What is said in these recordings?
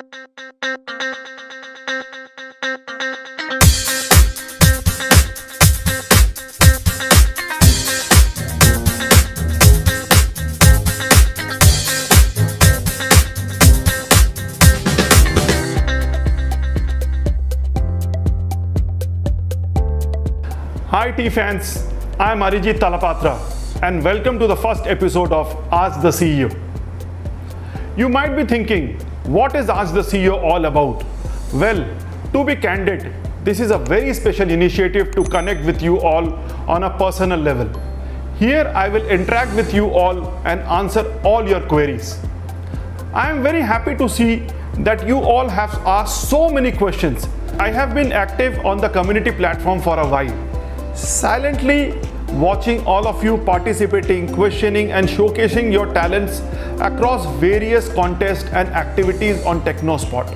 Hi T fans, I am Arijit Talapatra and welcome to the first episode of Ask the CEO. You might be thinking, what is Ask the CEO all about? Well, to be candid, this is a very special initiative to connect with you all on a personal level. Here I will interact with you all and answer all your queries. I am very happy to see that you all have asked so many questions. I have been active on the community platform for a while, silently watching all of you participating, questioning and showcasing your talents across various contests and activities on TechnoSpot.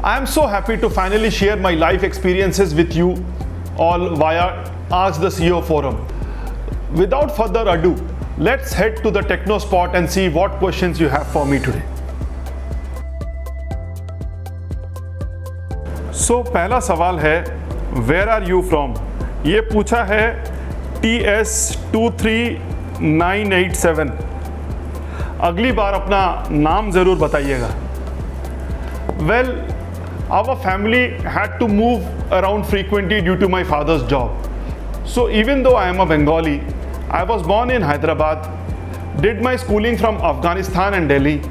I am so happy to finally share my life experiences with you all via Ask the CEO forum. Without further ado, let's head to the TechnoSpot and see what questions you have for me today. So पहला सवाल है, where are you from? ये पूछा है TS23987। अगली बार अपना नाम ज़रूर बताइएगा। Well, our family had to move around frequently due to my father's job. So even though I am a Bengali, I was born in Hyderabad, did my schooling from Afghanistan and Delhi,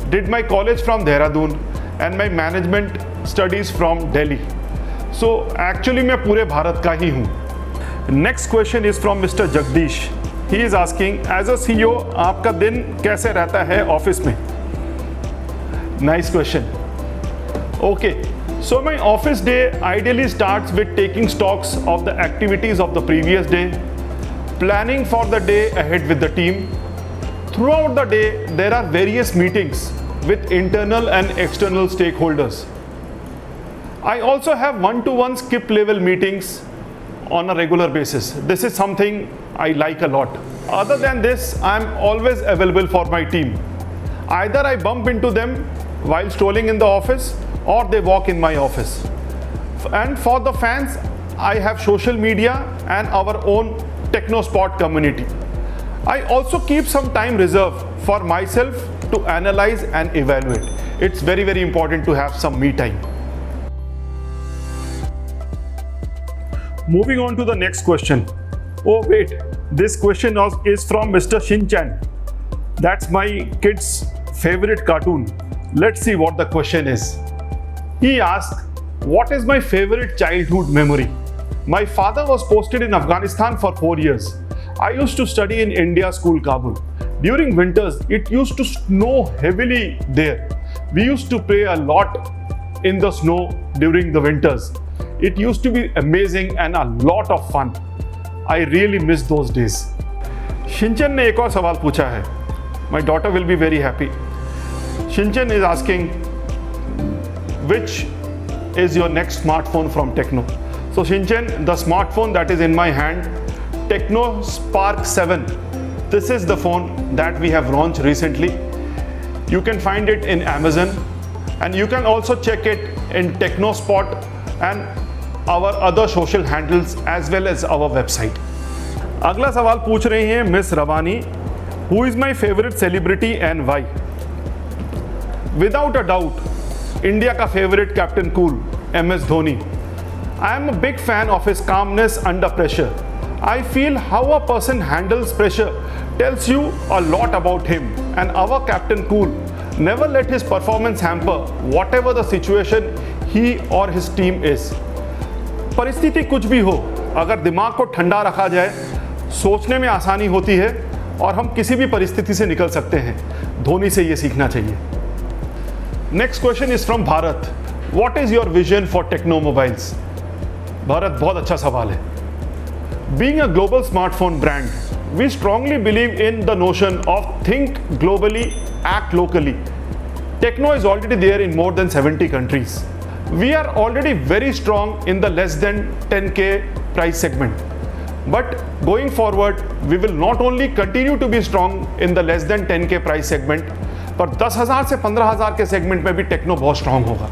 did my college from Dehradun and my management studies from Delhi. So actually मैं पूरे भारत का ही हूँ। Next question is from Mr. Jagdish. He is asking, as a CEO, आपका दिन कैसे रहता है office में? Nice question. Okay, so my office day ideally starts with taking stocks of the activities of the previous day, planning for the day ahead with the team. Throughout the day, there are various meetings with internal and external stakeholders. I also have one-to-one skip level meetings on a regular basis. This is something I like a lot. Other than this, I'm always available for my team. Either I bump into them while strolling in the office or they walk in my office. And for the fans, I have social media and our own TechnoSpot community. I also keep some time reserved for myself to analyze and evaluate. It's very, very important to have some me time. Moving on to the next question. Oh wait, this question is from Mr. Shinchan. That's my kid's favorite cartoon. Let's see what the question is. He asked, what is my favorite childhood memory? My father was posted in Afghanistan for 4 years. I used to study in India School, Kabul. During winters, it used to snow heavily there. We used to play a lot in the snow during the winters. It used to be amazing and a lot of fun. I really miss those days. Shinchan ने एक और सवाल पूछा है. My daughter will be very happy. Shinchan is asking, which is your next smartphone from Techno? So Shinchan, the smartphone that is in my hand, Techno Spark 7. This is the phone that we have launched recently. You can find it in Amazon and you can also check it in TechnoSpot and our other social handles as well as our website. अगला सवाल पूछ रही हैं miss Rawani, who is my favorite celebrity and why? Without a doubt, India का favorite Captain Cool, MS Dhoni. I am a big fan of his calmness under pressure. I feel how a person handles pressure tells you a lot about him, and our Captain Cool never let his performance hamper whatever the situation he or his team is. परिस्थिति कुछ भी हो, अगर दिमाग को ठंडा रखा जाए, सोचने में आसानी होती है और हम किसी भी परिस्थिति से निकल सकते हैं. धोनी से ये सीखना चाहिए. Next question is from Bharat. What is your vision for Tecno mobiles? Bharat, बहुत अच्छा सवाल है. Being a global smartphone brand, we strongly believe in the notion of think globally, act locally. Techno is already there in more than 70 countries. We are already very strong in the less than 10K price segment. But going forward, we will not only continue to be strong in the less than 10K price segment, पर 10,000 से 15,000 के segment में भी techno बहुत strong होगा.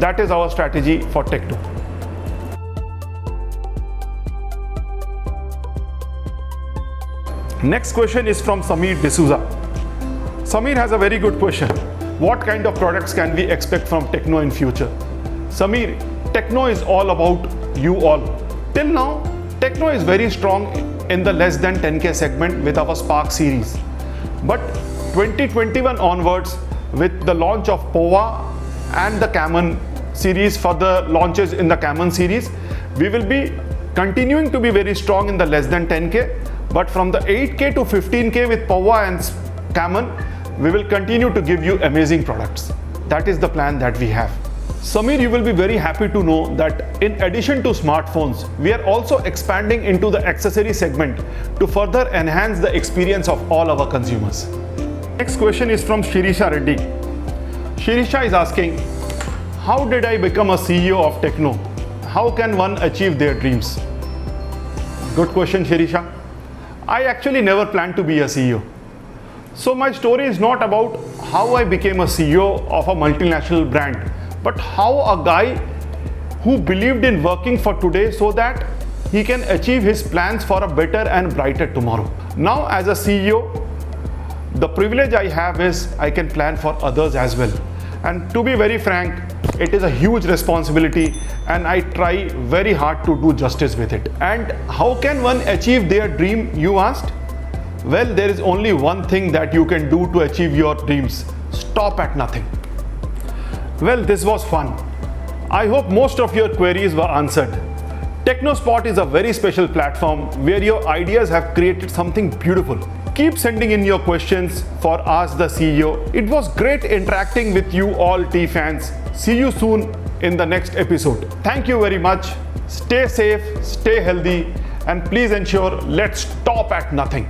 That is our strategy for Tecno. Next question is from Sameer D'Souza. Sameer has a very good question. What kind of products can we expect from Techno in future? Sameer, Techno is all about you all. Till now, Techno is very strong in the less than 10K segment with our Spark series. But 2021 onwards, with the launch of POVA and the Camon series, for the launches in the Camon series, we will be continuing to be very strong in the less than 10K. But from the 8K to 15K with POVA and Camon, we will continue to give you amazing products. That is the plan that we have. Sameer, you will be very happy to know that in addition to smartphones, we are also expanding into the accessory segment to further enhance the experience of all our consumers. Next question is from Shirisha Reddy. Shirisha is asking, how did I become a CEO of Techno? How can one achieve their dreams? Good question, Shirisha. I actually never planned to be a CEO. So my story is not about how I became a CEO of a multinational brand, but how a guy who believed in working for today so that he can achieve his plans for a better and brighter tomorrow. Now as a CEO, the privilege I have is I can plan for others as well. And to be very frank, it is a huge responsibility and I try very hard to do justice with it. And how can one achieve their dream, you asked? Well, there is only one thing that you can do to achieve your dreams. Stop at nothing. Well, this was fun. I hope most of your queries were answered. TechnoSpot is a very special platform where your ideas have created something beautiful. Keep sending in your questions for Ask the CEO. It was great interacting with you all T fans. See you soon in the next episode. Thank you very much. Stay safe, stay healthy, and please ensure let's stop at nothing.